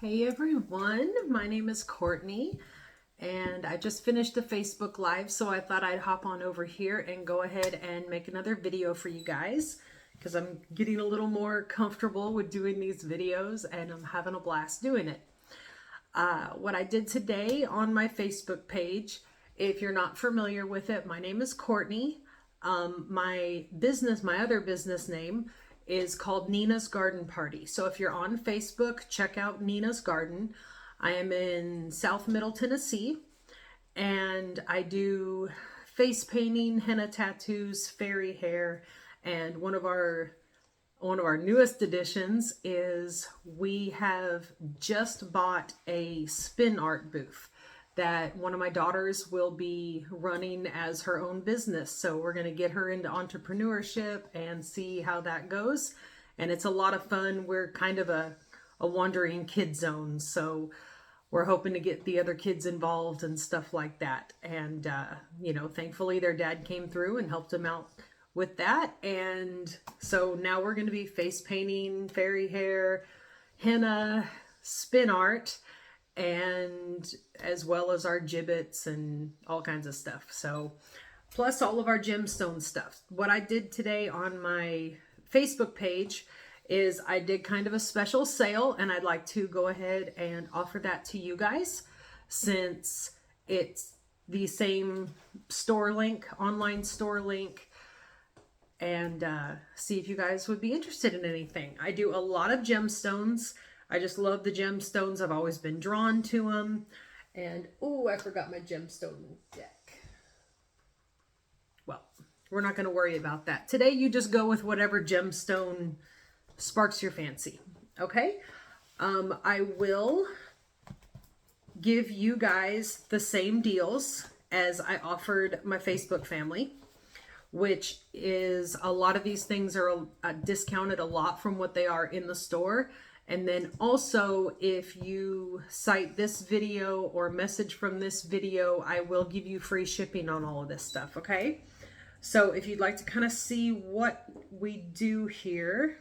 Hey everyone, my name is Courtney and I just finished a Facebook Live, so I thought I'd hop on over here and go ahead and make another video for you guys because I'm getting a little more comfortable with doing these videos and I'm having a blast doing it. What I did today on my Facebook page, if you're not familiar with it, my name is Courtney. My other business name is called Nina's Garden Party. So if you're on Facebook, check out Nina's Garden. I am in South Middle Tennessee and I do face painting, henna tattoos, fairy hair, and one of our newest additions is we have just bought a spin art booth that one of my daughters will be running as her own business. So we're going to get her into entrepreneurship and see how that goes. And it's a lot of fun. We're kind of a wandering kid zone. So we're hoping to get the other kids involved and stuff like that. And, thankfully their dad came through and helped them out with that. And so now we're going to be face painting, fairy hair, henna, spin art, and as well as our gibbets and all kinds of stuff. So plus all of our gemstone stuff. What I did today on my Facebook page is I did kind of a special sale, and I'd like to go ahead and offer that to you guys since it's the same store link, online store link, and see if you guys would be interested in anything. I do a lot of gemstones. I just love the gemstones. I've always been drawn to them. And, oh, I forgot my gemstone deck. Well, we're not going to worry about that. Today, you just go with whatever gemstone sparks your fancy. Okay? I will give you guys the same deals as I offered my Facebook family, which is a lot of these things are discounted a lot from what they are in the store. And then also, if you cite this video or message from this video, I will give you free shipping on all of this stuff, okay? So if you'd like to kind of see what we do here,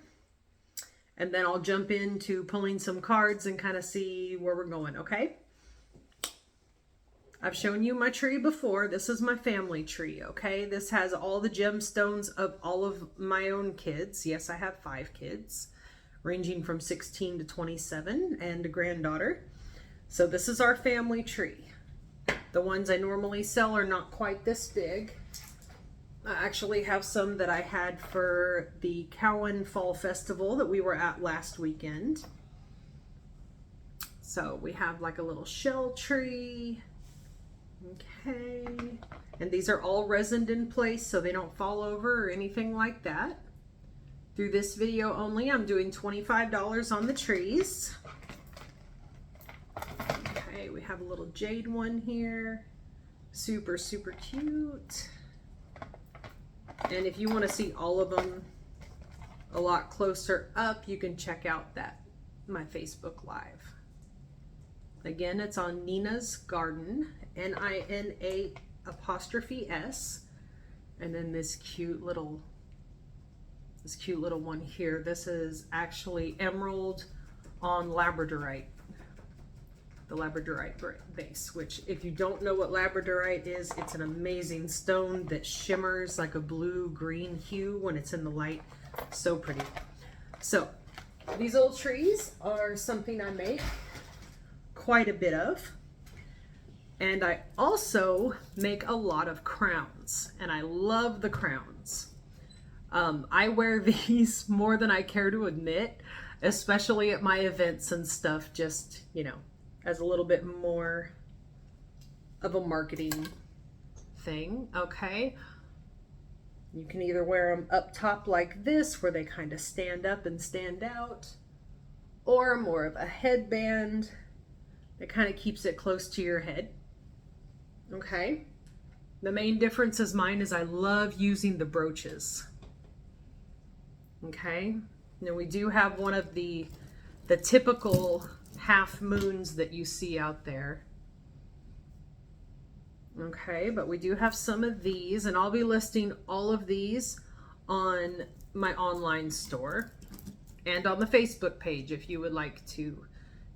and then I'll jump into pulling some cards and kind of see where we're going, okay? I've shown you my tree before. This is my family tree, okay? This has all the gemstones of all of my own kids. Yes, I have 5 kids, ranging from 16 to 27, and a granddaughter. So this is our family tree. The ones I normally sell are not quite this big. I actually have some that I had for the Cowan Fall Festival that we were at last weekend. So we have like a little shell tree. Okay. And these are all resined in place so they don't fall over or anything like that. Through this video only, I'm doing $25 on the trees. Okay, we have a little jade one here. Super, super cute. And if you want to see all of them a lot closer up, you can check out my Facebook Live. Again, it's on Nina's Garden, Nina''S. And then this cute little one here. This is actually emerald on labradorite, the labradorite base, which if you don't know what labradorite is, it's an amazing stone that shimmers like a blue-green hue when it's in the light. So pretty. So these old trees are something I make quite a bit of. And I also make a lot of crowns, and I love the crowns. I wear these more than I care to admit, especially at my events and stuff, just, as a little bit more of a marketing thing, okay? You can either wear them up top like this, where they kind of stand up and stand out, or more of a headband that kind of keeps it close to your head, okay? The main difference is mine is I love using the brooches. Okay, now we do have one of the typical half moons that you see out there. Okay, but we do have some of these, and I'll be listing all of these on my online store and on the Facebook page if you would like to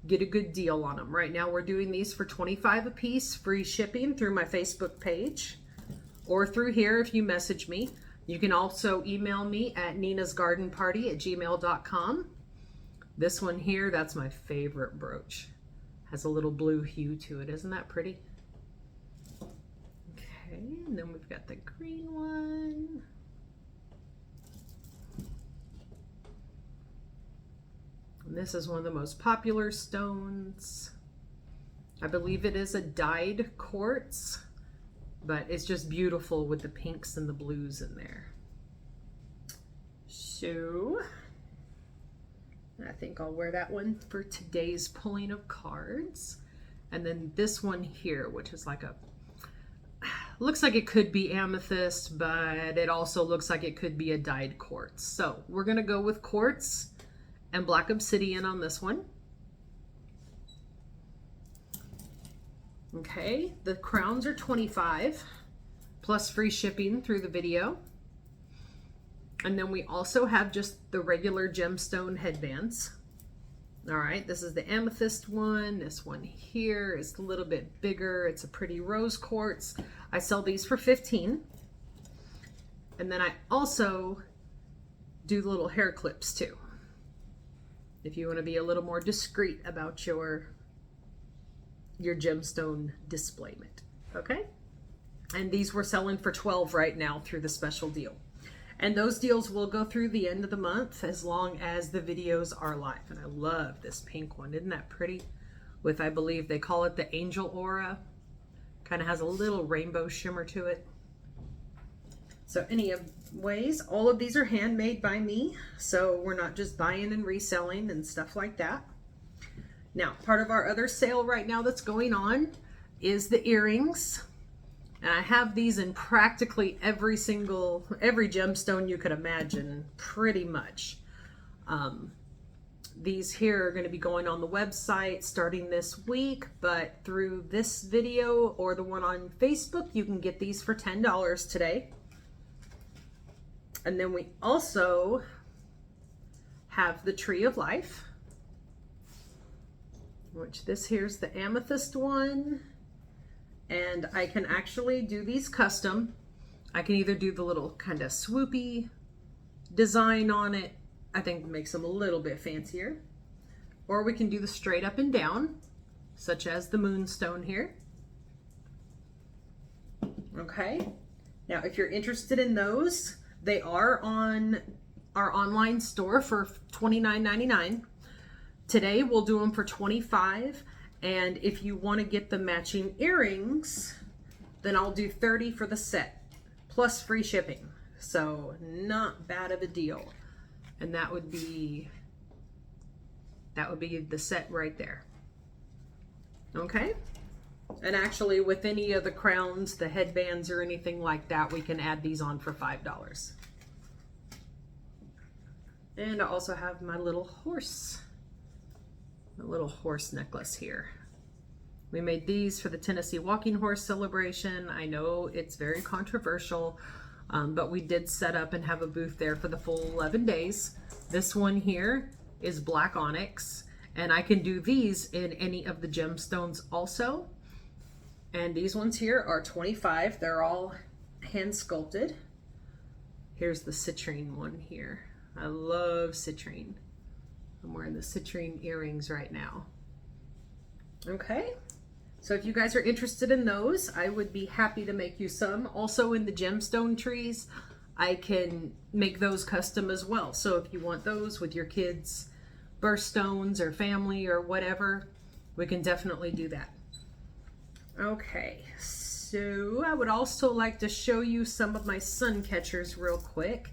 get a good deal on them. Right now we're doing these for $25 a piece, free shipping through my Facebook page or through here if you message me. You can also email me at ninasgardenparty@gmail.com. This one here, that's my favorite brooch. Has a little blue hue to it. Isn't that pretty? Okay, and then we've got the green one. And this is one of the most popular stones. I believe it is a dyed quartz, but it's just beautiful with the pinks and the blues in there. So I think I'll wear that one for today's pulling of cards. And then this one here, which is like looks like it could be amethyst, but it also looks like it could be a dyed quartz. So we're gonna go with quartz and black obsidian on this one. Okay, the crowns are $25 plus free shipping through the video. And then we also have just the regular gemstone headbands. All right, this is the amethyst one. This one here is a little bit bigger. It's a pretty rose quartz. I sell these for $15. And then I also do the little hair clips too, if you want to be a little more discreet about your gemstone displayment. Okay, and these we're selling for $12 right now through the special deal. And those deals will go through the end of the month as long as the videos are live. And I love this pink one. Isn't that pretty? With, I believe they call it the angel aura. Kind of has a little rainbow shimmer to it. So anyways, all of these are handmade by me. So we're not just buying and reselling and stuff like that. Now, part of our other sale right now that's going on is the earrings. And I have these in practically every gemstone you could imagine, pretty much. These here are going to be going on the website starting this week, but through this video or the one on Facebook, you can get these for $10 today. And then we also have the Tree of Life, which this here's the amethyst one. And I can actually do these custom. I can either do the little kind of swoopy design on it. I think it makes them a little bit fancier. Or we can do the straight up and down, such as the moonstone here. Okay. Now, if you're interested in those, they are on our online store for $29.99. Today, we'll do them for $25. And if you want to get the matching earrings, then I'll do $30 for the set, plus free shipping. So not bad of a deal. And that would be the set right there. Okay? And actually with any of the crowns, the headbands or anything like that, we can add these on for $5. And I also have my little horse. A little horse necklace here. We made these for the Tennessee Walking Horse celebration. I know it's very controversial, but we did set up and have a booth there for the full 11 days. This one here is black onyx, and I can do these in any of the gemstones also. And these ones here are $25. They're all hand sculpted. Here's the citrine one here. I love citrine. I'm wearing the citrine earrings right now. Okay, so if you guys are interested in those, I would be happy to make you some. Also in the gemstone trees, I can make those custom as well. So if you want those with your kids' birthstones or family or whatever, we can definitely do that. Okay, so I would also like to show you some of my sun catchers real quick.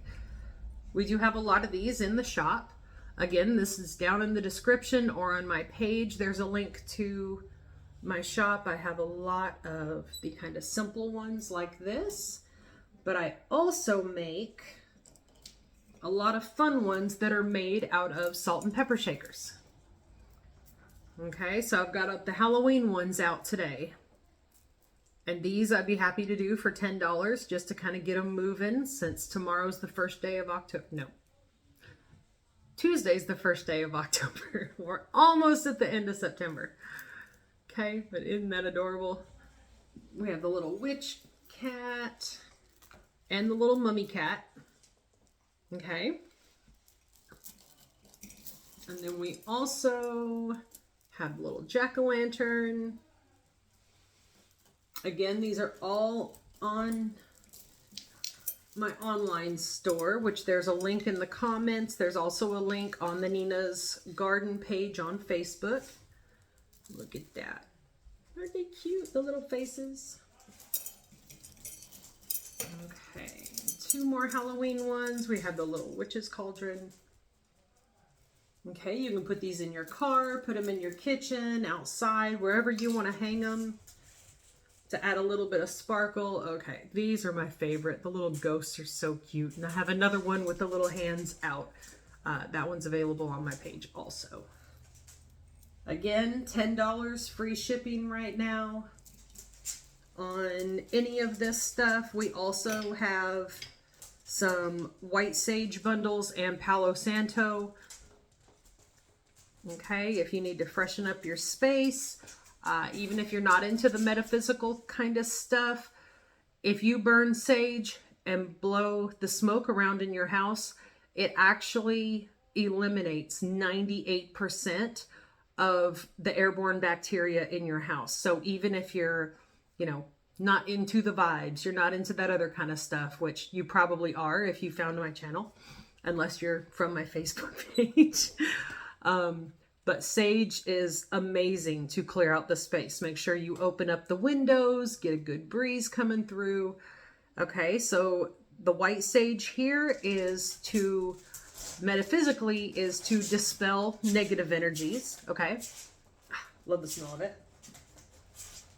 We do have a lot of these in the shop. Again, this is down in the description or on my page. There's a link to my shop. I have a lot of the kind of simple ones like this, but I also make a lot of fun ones that are made out of salt and pepper shakers. Okay, so I've got the Halloween ones out today. And these I'd be happy to do for $10 just to kind of get them moving since tomorrow's the first day of October. No. Tuesday's the first day of October. We're almost at the end of September. Okay, but isn't that adorable? We have the little witch cat and the little mummy cat. Okay. And then we also have a little jack-o'-lantern. Again, these are all on my online store, which there's a link in the comments. There's also a link on the Nina's Garden page on Facebook. Look at that. Aren't they cute, the little faces? Okay, 2 more Halloween ones. We have the little witch's cauldron. Okay, you can put these in your car, put them in your kitchen, outside, wherever you want to hang them to add a little bit of sparkle. Okay, these are my favorite. The little ghosts are so cute. And I have another one with the little hands out. That one's available on my page also. Again, $10 free shipping right now on any of this stuff. We also have some white sage bundles and Palo Santo. Okay, if you need to freshen up your space, even if you're not into the metaphysical kind of stuff, if you burn sage and blow the smoke around in your house, it actually eliminates 98% of the airborne bacteria in your house. So even if you're, you know, not into the vibes, you're not into that other kind of stuff, which you probably are if you found my channel, unless you're from my Facebook page. But sage is amazing to clear out the space. Make sure you open up the windows, get a good breeze coming through. Okay, so the white sage here is to, metaphysically, is to dispel negative energies. Okay, love the smell of it.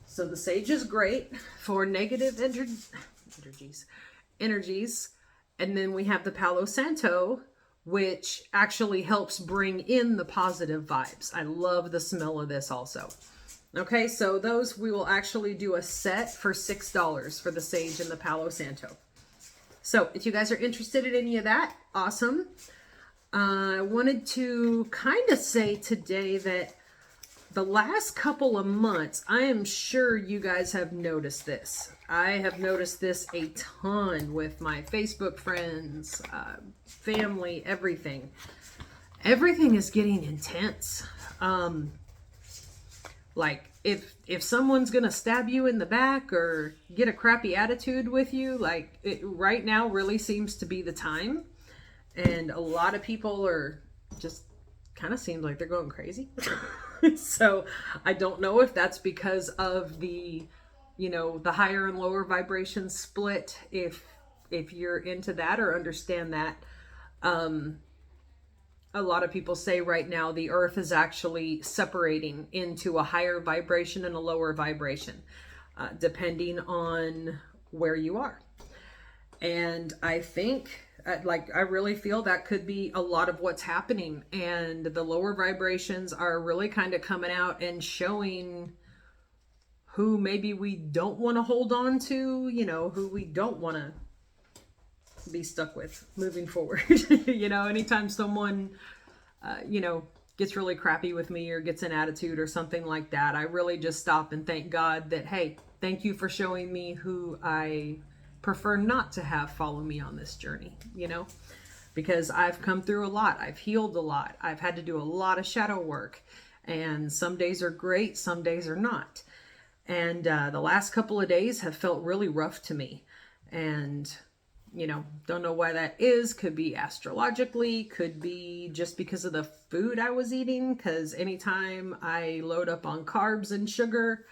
So the sage is great for negative energies. And then we have the Palo Santo, which actually helps bring in the positive vibes. I love the smell of this also. Okay, so those we will actually do a set for $6 for the sage and the Palo Santo. So if you guys are interested in any of that, awesome. I wanted to kind of say today that the last couple of months, I am sure you guys have noticed this. I have noticed this a ton with my Facebook friends, family, everything. Everything is getting intense. Like if someone's gonna stab you in the back or get a crappy attitude with you, like right now really seems to be the time. And a lot of people are just kind of seems like they're going crazy. So I don't know if that's because of the, you know, the higher and lower vibration split, if you're into that or understand that. A lot of people say right now the earth is actually separating into a higher vibration and a lower vibration, depending on where you are. And I think, I really feel that could be a lot of what's happening. And the lower vibrations are really kind of coming out and showing who maybe we don't want to hold on to, you know, who we don't want to be stuck with moving forward. You know, anytime someone, you know, gets really crappy with me or gets an attitude or something like that, I really just stop and thank God that, hey, thank you for showing me who I prefer not to have follow me on this journey, you know, because I've come through a lot. I've healed a lot. I've had to do a lot of shadow work, and some days are great, some days are not. And the last couple of days have felt really rough to me. And, you know, don't know why that is. Could be astrologically, could be just because of the food I was eating. Because anytime I load up on carbs and sugar,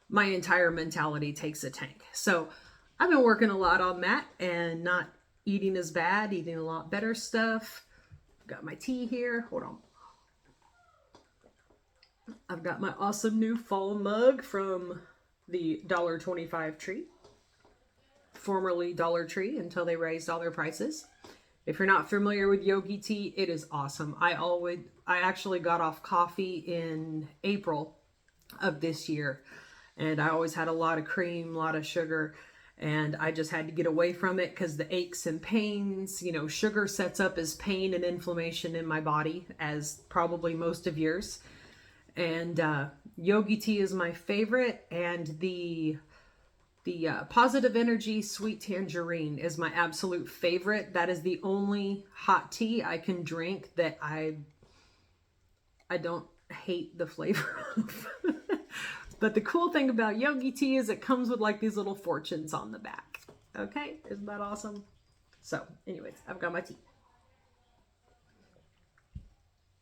my entire mentality takes a tank. So I've been working a lot on that and not eating as bad, eating a lot better stuff. Got my tea here. Hold on. I've got my awesome new fall mug from the $1.25 tree. Formerly Dollar Tree until they raised all their prices. If you're not familiar with yogi tea, it is awesome. I actually got off coffee in April of this year, and I always had a lot of cream, a lot of sugar, And I just had to get away from it because the aches and pains, you know, sugar sets up as pain and inflammation in my body, as probably most of yours. And yogi tea is my favorite, and the positive energy sweet tangerine is my absolute favorite. That is the only hot tea I can drink that I don't hate the flavor of. But the cool thing about yogi tea is it comes with like these little fortunes on the back. Okay, isn't that awesome? So anyways, I've got my tea.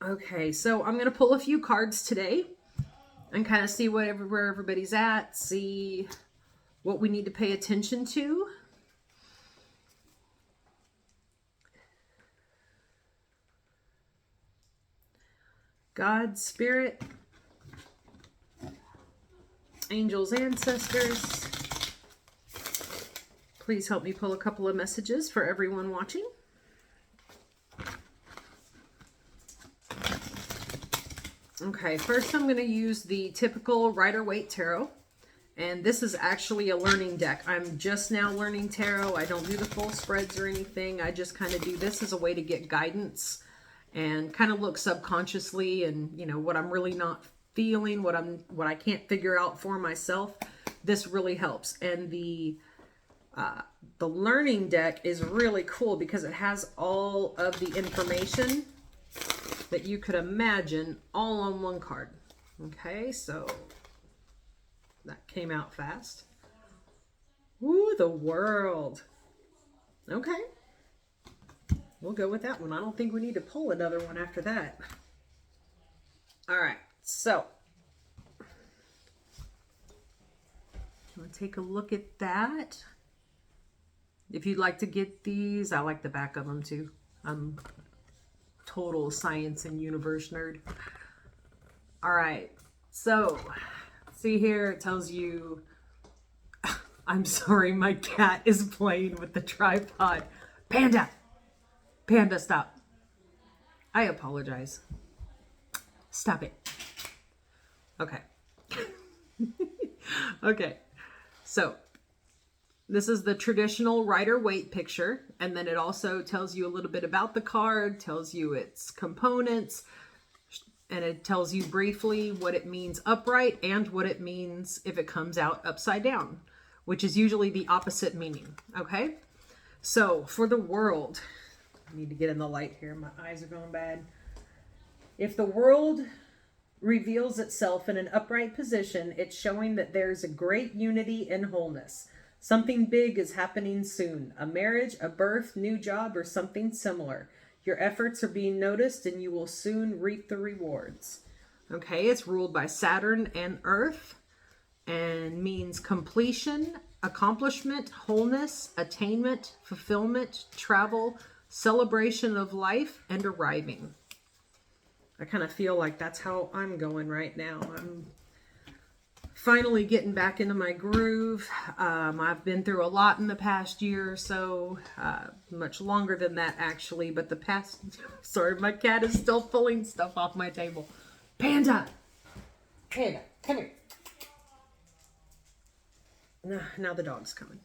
Okay, so I'm going to pull a few cards today and kind of see where everybody's at, see what we need to pay attention to. God, Spirit, angels, ancestors, please help me pull a couple of messages for everyone watching. Okay, first I'm going to use the typical Rider-Waite Tarot. And this is actually a learning deck. I'm just now learning tarot. I don't do the full spreads or anything. I just kind of do this as a way to get guidance and kind of look subconsciously and, you know, what I'm really not feeling, what I can't figure out for myself. This really helps. And the learning deck is really cool because it has all of the information that you could imagine all on one card. Okay, so that came out fast. Ooh, the World. Okay. We'll go with that one. I don't think we need to pull another one after that. All right, so we'll take a look at that. If you'd like to get these, I like the back of them too. I'm total science and universe nerd. All right, so see here, it tells you, I'm sorry, my cat is playing with the tripod. Panda, Panda, stop. I apologize. Stop it. Okay. Okay, so this is the traditional Rider-Waite picture, and then it also tells you a little bit about the card, tells you its components, and it tells you briefly what it means upright and what it means if it comes out upside down, which is usually the opposite meaning. Okay, so for the World, I need to get in the light here. My eyes are going bad. If the World reveals itself in an upright position, it's showing that there's a great unity and wholeness. Something big is happening soon. A marriage, a birth, new job, or something similar. Your efforts are being noticed and you will soon reap the rewards. Okay, it's ruled by Saturn and Earth and means completion, accomplishment, wholeness, attainment, fulfillment, travel, celebration of life, and arriving. I kind of feel like that's how I'm going right now. I'm finally getting back into my groove. I've been through a lot in the past year or so, much longer than that actually, but the past, sorry, my cat is still pulling stuff off my table. Panda, Panda, come here. Now the dog's coming.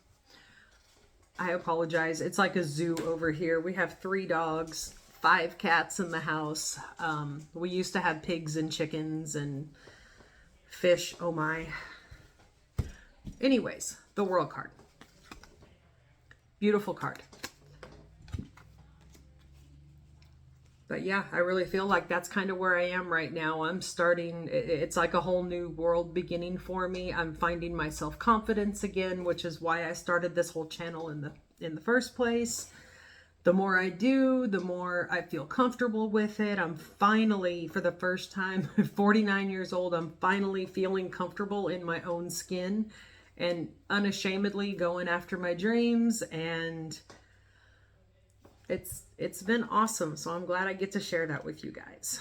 I apologize. It's like a zoo over here. We have 3 dogs, 5 cats in the house. We used to have pigs and chickens and fish. Oh my. Anyways, the World card. Beautiful card. But yeah, I really feel like that's kind of where I am right now. I'm starting, it's like a whole new world beginning for me. I'm finding my self-confidence again, which is why I started this whole channel in the first place. The more I do, the more I feel comfortable with it. I'm finally, for the first time, 49 years old, I'm finally feeling comfortable in my own skin and unashamedly going after my dreams. And it's been awesome. So I'm glad I get to share that with you guys.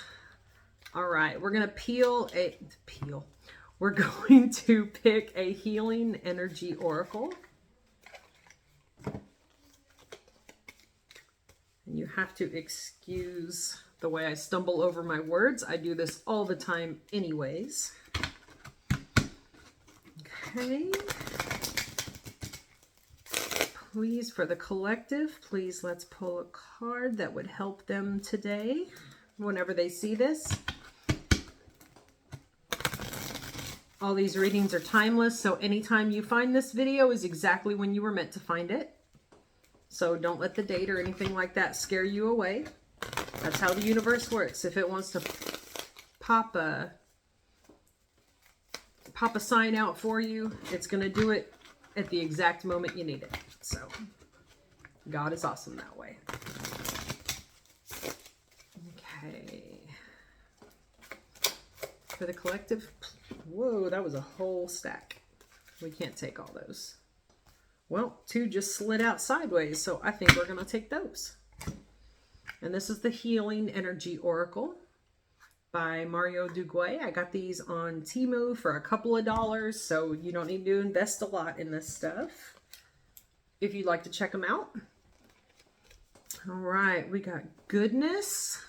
All right, we're going to We're going to pick a healing energy oracle. You have to excuse the way I stumble over my words. I do this all the time anyways. Okay. please, for the collective, please let's pull a card that would help them today whenever they see this. All these readings are timeless, so anytime you find this video is exactly when you were meant to find it. So don't let the date or anything like that scare you away. That's how the universe works. If it wants to pop a sign out for you, it's going to do it at the exact moment you need it. So God is awesome that way. Okay. For the collective, whoa, that was a whole stack. We can't take all those. Well, 2 just slid out sideways, so I think we're going to take those. And this is the Healing Energy Oracle by Mario Duguay. I got these on Temu for a couple of dollars, so you don't need to invest a lot in this stuff if you'd like to check them out. All right, we got goodness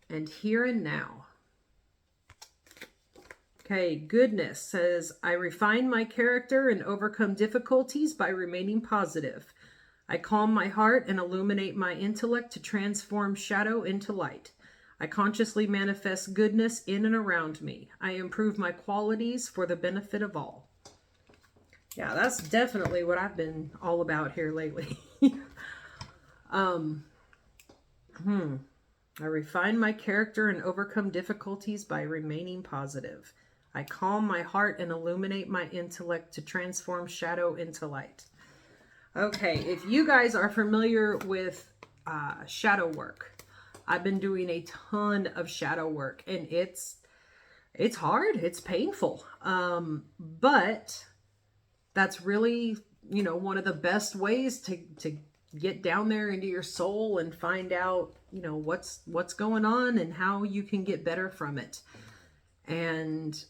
and here and now. Okay, goodness says, I refine my character and overcome difficulties by remaining positive. I calm my heart and illuminate my intellect to transform shadow into light. I consciously manifest goodness in and around me. I improve my qualities for the benefit of all. Yeah, that's definitely what I've been all about here lately. I refine my character and overcome difficulties by remaining positive. I calm my heart and illuminate my intellect to transform shadow into light. Okay, if you guys are familiar with shadow work, I've been doing a ton of shadow work, and it's hard, it's painful, but that's really, you know, one of the best ways to get down there into your soul and find out, you know, what's going on and how you can get better from it. And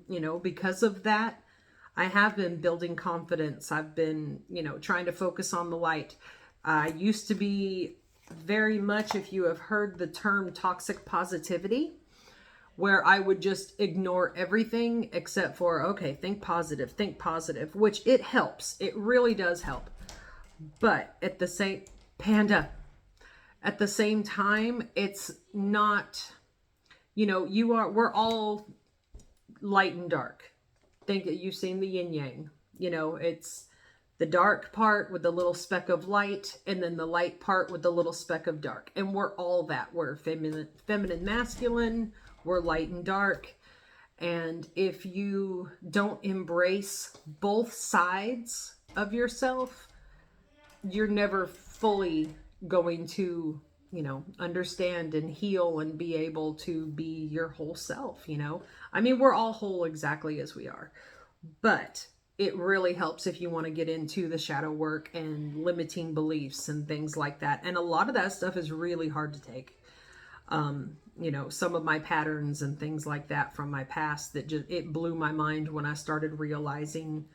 you know, because of that, I have been building confidence. I've been, you know, trying to focus on the light. I used to be very much, if you have heard the term toxic positivity, where I would just ignore everything except for, okay, think positive, which it helps. It really does help. But at the same, at the same time, it's not, you know, we're all light and dark. Think that you've seen the yin yang, you know, it's the dark part with the little speck of light, and then the light part with the little speck of dark. And we're all that. We're feminine, masculine, we're light and dark. And if you don't embrace both sides of yourself, you're never fully going to, you know, understand and heal and be able to be your whole self, you know. I mean, we're all whole exactly as we are, but it really helps if you want to get into the shadow work and limiting beliefs and things like that. And a lot of that stuff is really hard to take. You know, some of my patterns and things like that from my past, that just, it blew my mind when I started realizing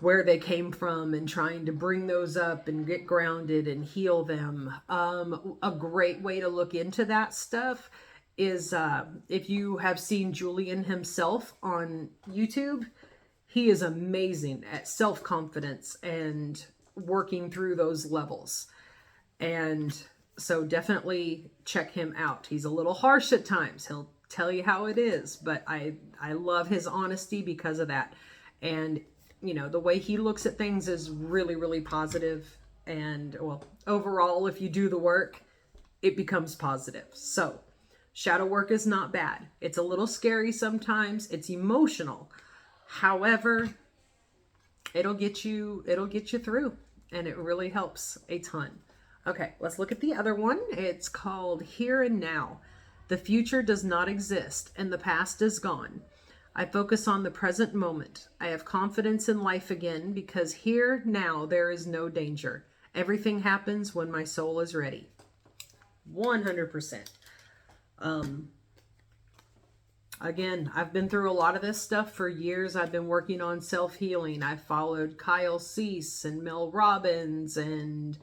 where they came from and trying to bring those up and get grounded and heal them. A great way to look into that stuff is if you have seen Julian himself on YouTube, he is amazing at self-confidence and working through those levels. And so definitely check him out. He's a little harsh at times. He'll tell you how it is, but I love his honesty because of that. And you know, the way he looks at things is really, really positive. And well, overall, if you do the work, it becomes positive. So shadow work is not bad. It's a little scary sometimes. It's emotional. However, it'll get you through, and it really helps a ton. Okay, let's look at the other one. It's called Here and Now. The future does not exist and the past is gone. I focus on the present moment. I have confidence in life again because here, now, there is no danger. Everything happens when my soul is ready. 100%. Again, I've been through a lot of this stuff for years. I've been working on self-healing. I followed Kyle Cease and Mel Robbins and,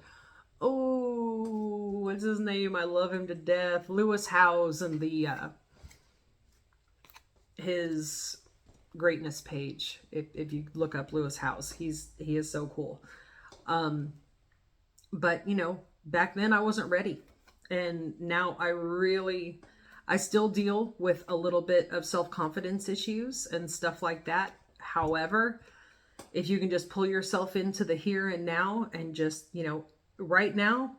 oh, what's his name? I love him to death. Lewis Howes and his greatness page. If you look up Lewis House, he is so cool. But you know, back then I wasn't ready. And now I still deal with a little bit of self-confidence issues and stuff like that. However, if you can just pull yourself into the here and now and just, you know, right now,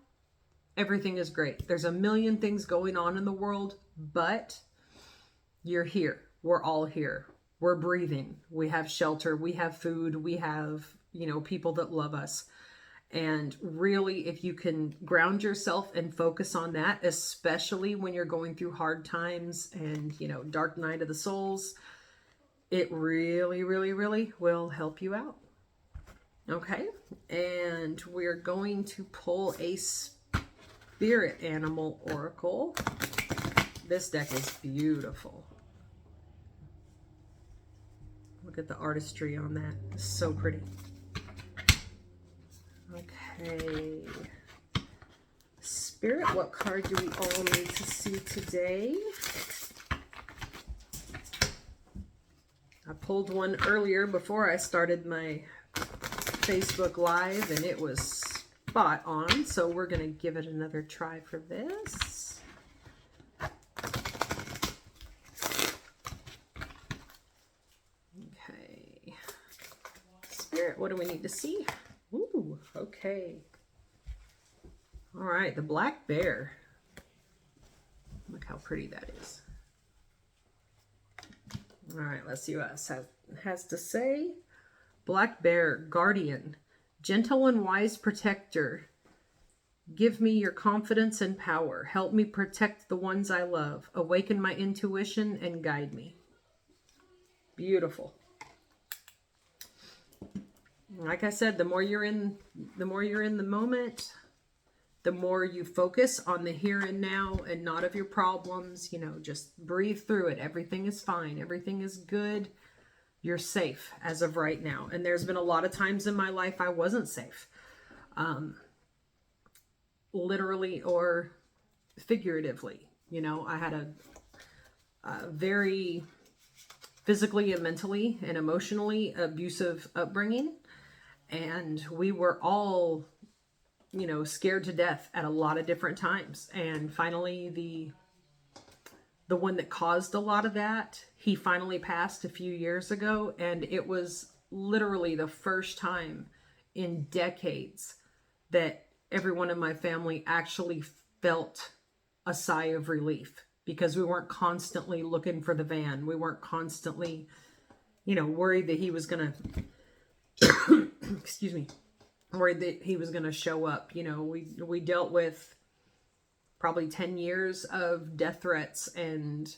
everything is great. There's a million things going on in the world, but you're here. We're all here. We're breathing. We have shelter. We have food. We have, you know, people that love us. And really, if you can ground yourself and focus on that, especially when you're going through hard times and, you know, dark night of the souls, it really, really, really will help you out. Okay. And we're going to pull a spirit animal oracle. This deck is beautiful. Look at the artistry on that. It's so pretty. Okay. Spirit, what card do we all need to see today? I pulled one earlier before I started my Facebook Live, and it was spot on. So we're going to give it another try for this. Okay. Spirit, what do we need to see? Ooh, okay. All right, the black bear. Look how pretty that is. All right, let's see what else has to say. Black bear, guardian, gentle and wise protector. Give me your confidence and power. Help me protect the ones I love. Awaken my intuition and guide me. Beautiful. Like I said, the more you're in the moment, the more you focus on the here and now and not of your problems. You know, just breathe through it. Everything is fine. Everything is good. You're safe as of right now. And there's been a lot of times in my life I wasn't safe. Literally or figuratively. You know, I had a very physically and mentally and emotionally abusive upbringing. And we were all, you know, scared to death at a lot of different times. And finally, the one that caused a lot of that, he finally passed a few years ago. And it was literally the first time in decades that everyone in my family actually felt a sigh of relief, because we weren't constantly looking for the van. We weren't constantly, you know, worried that he was going to, excuse me, worried that he was going to show up. You know, we dealt with probably 10 years of death threats and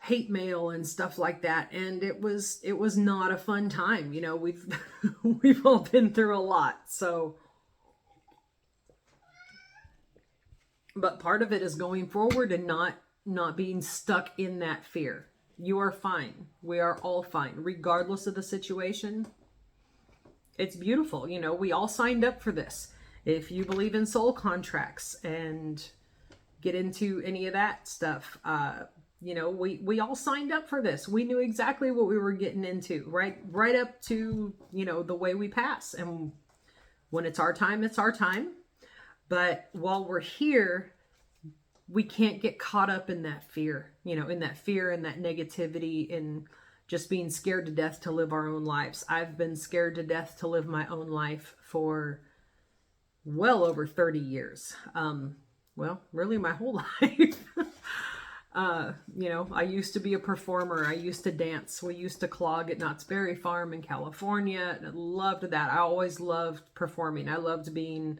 hate mail and stuff like that. And it was not a fun time. You know, we've all been through a lot. So, but part of it is going forward and not being stuck in that fear. You are fine. We are all fine, regardless of the situation. It's beautiful. You know, we all signed up for this. If you believe in soul contracts and get into any of that stuff, you know, we all signed up for this. We knew exactly what we were getting into, right up to, you know, the way we pass. And when it's our time, it's our time. But while we're here, we can't get caught up in that fear, you know, in that fear and that negativity and just being scared to death to live our own lives. I've been scared to death to live my own life for well over 30 years. Well, really my whole life. You know, I used to be a performer. I used to dance. We used to clog at Knott's Berry Farm in California. I loved that. I always loved performing. I loved being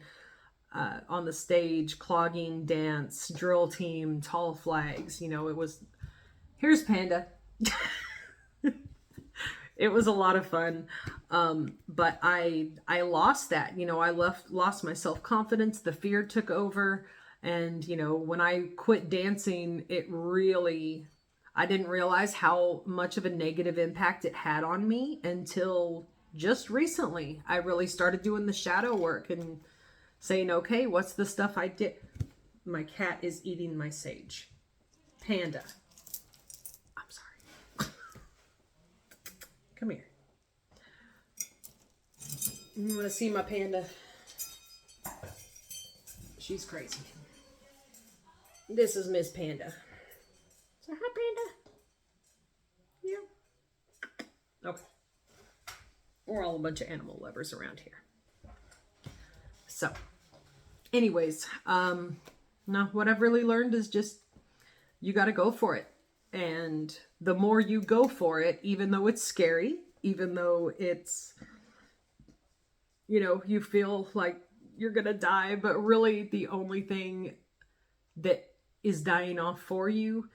on the stage, clogging, dance, drill team, tall flags. You know, it was, here's Panda. It was a lot of fun. But I lost that, you know, I lost my self-confidence. The fear took over. And, you know, when I quit dancing, I didn't realize how much of a negative impact it had on me until just recently. I really started doing the shadow work and saying, okay, what's the stuff I did? My cat is eating my sage. Panda. I'm sorry. Come here. You want to see my panda? She's crazy. This is Miss Panda. So hi, Panda. Yeah. Okay. We're all a bunch of animal lovers around here. So, anyways, no, what I've really learned is just you got to go for it. And the more you go for it, even though it's scary, even though it's, you know, you feel like you're going to die, but really the only thing that is dying off for you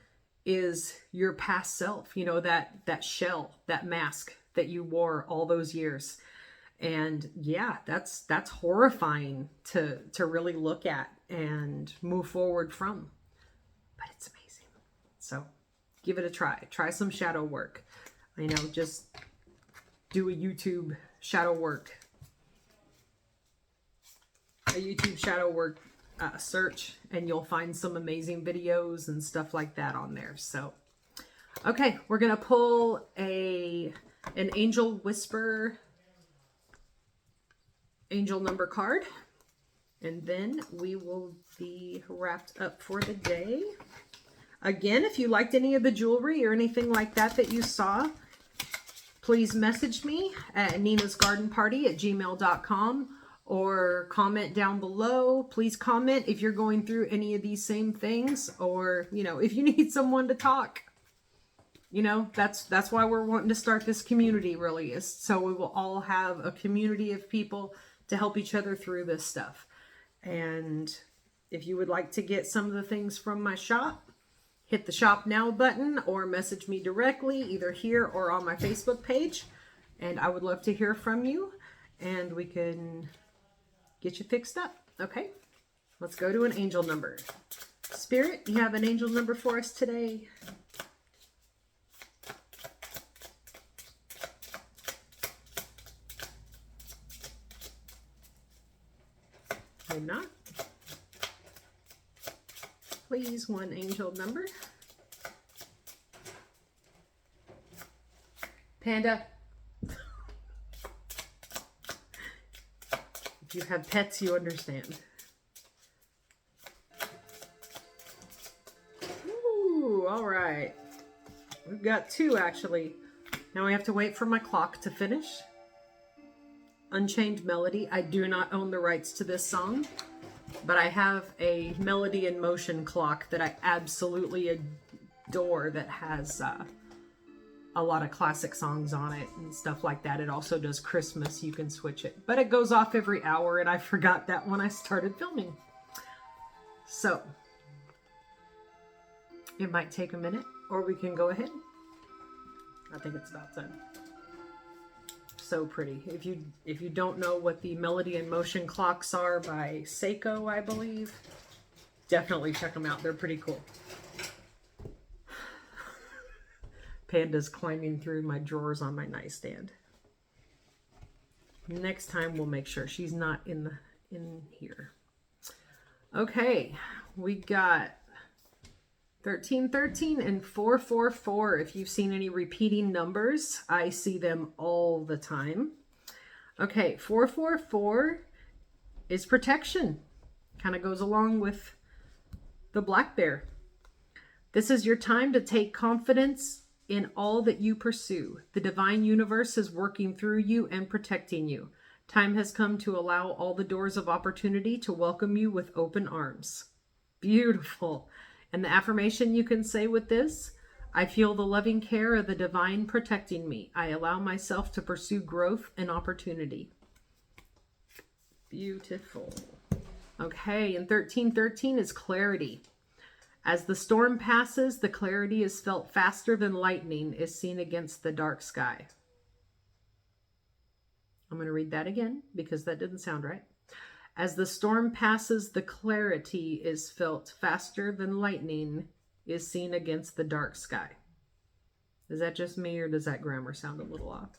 is your past self, you know, that shell, that mask that you wore all those years. And yeah, that's horrifying to really look at and move forward from, but it's amazing. So give it a try. Try some shadow work. I know, just do a YouTube shadow work search, and you'll find some amazing videos and stuff like that on there. So, okay, we're gonna pull an Angel Whisper angel number card, and then we will be wrapped up for the day. Again, if you liked any of the jewelry or anything like that that you saw, please message me at ninasgardenparty@gmail.com or comment down below. Please comment if you're going through any of these same things, or, you know, if you need someone to talk. You know, that's why we're wanting to start this community, really, is so we will all have a community of people to help each other through this stuff. And if you would like to get some of the things from my shop, hit the shop now button or message me directly, either here or on my Facebook page. And I would love to hear from you, and we can get you fixed up. Okay, let's go to an angel number. Spirit, you have an angel number for us today? Maybe not. Please, one angel number. Panda. If you have pets, you understand. Ooh, all right. We've got two, actually. Now we have to wait for my clock to finish. Unchained Melody. I do not own the rights to this song, but I have a Melody in Motion clock that I absolutely adore that has a lot of classic songs on it and stuff like that. It also does Christmas. You can switch it, but it goes off every hour, and I forgot that when I started filming. So it might take a minute, or we can go ahead. I think it's about time. So pretty. If you don't know what the Melody in Motion clocks are by Seiko, I believe, definitely check them out. They're pretty cool. Panda's climbing through my drawers on my nightstand. Next time we'll make sure she's not in here. Okay, we got 1313 and 444. If you've seen any repeating numbers, I see them all the time. Okay, 444 is protection. Kind of goes along with the black bear. This is your time to take confidence in all that you pursue. The divine universe is working through you and protecting you. Time has come to allow all the doors of opportunity to welcome you with open arms. Beautiful. And the affirmation you can say with this: I feel the loving care of the divine protecting me. I allow myself to pursue growth and opportunity. Beautiful. Okay, and 1313 is clarity. As the storm passes, the clarity is felt faster than lightning is seen against the dark sky. I'm going to read that again because that didn't sound right. As the storm passes, the clarity is felt faster than lightning is seen against the dark sky. Is that just me, or does that grammar sound a little off?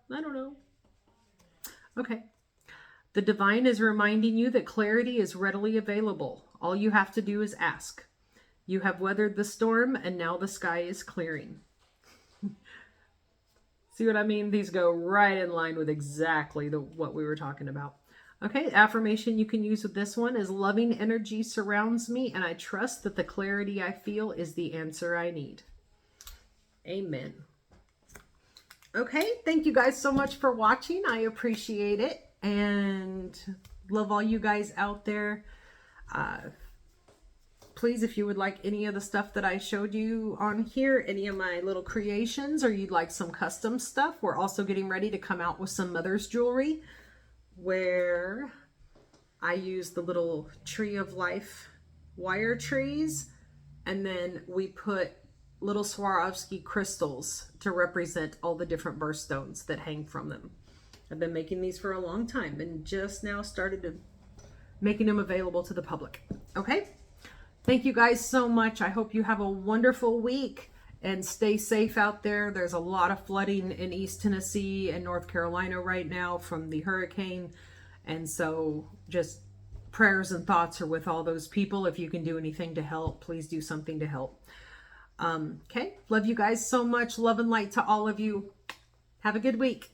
I don't know. Okay. The divine is reminding you that clarity is readily available. All you have to do is ask. You have weathered the storm, and now the sky is clearing. See what I mean? These go right in line with exactly what we were talking about. Okay, affirmation you can use with this one is loving energy surrounds me and I trust that the clarity I feel is the answer I need. Amen. Okay, thank you guys so much for watching. I appreciate it and love all you guys out there. Please, if you would like any of the stuff that I showed you on here, any of my little creations, or you'd like some custom stuff, we're also getting ready to come out with some mother's jewelry where I use the little tree of life wire trees, and then we put little Swarovski crystals to represent all the different birthstones that hang from them. I've been making these for a long time and just now started making them available to the public. Okay? Thank you guys so much. I hope you have a wonderful week and stay safe out there. There's a lot of flooding in East Tennessee and North Carolina right now from the hurricane. And so just prayers and thoughts are with all those people. If you can do anything to help, please do something to help. Okay. Love you guys so much. Love and light to all of you. Have a good week.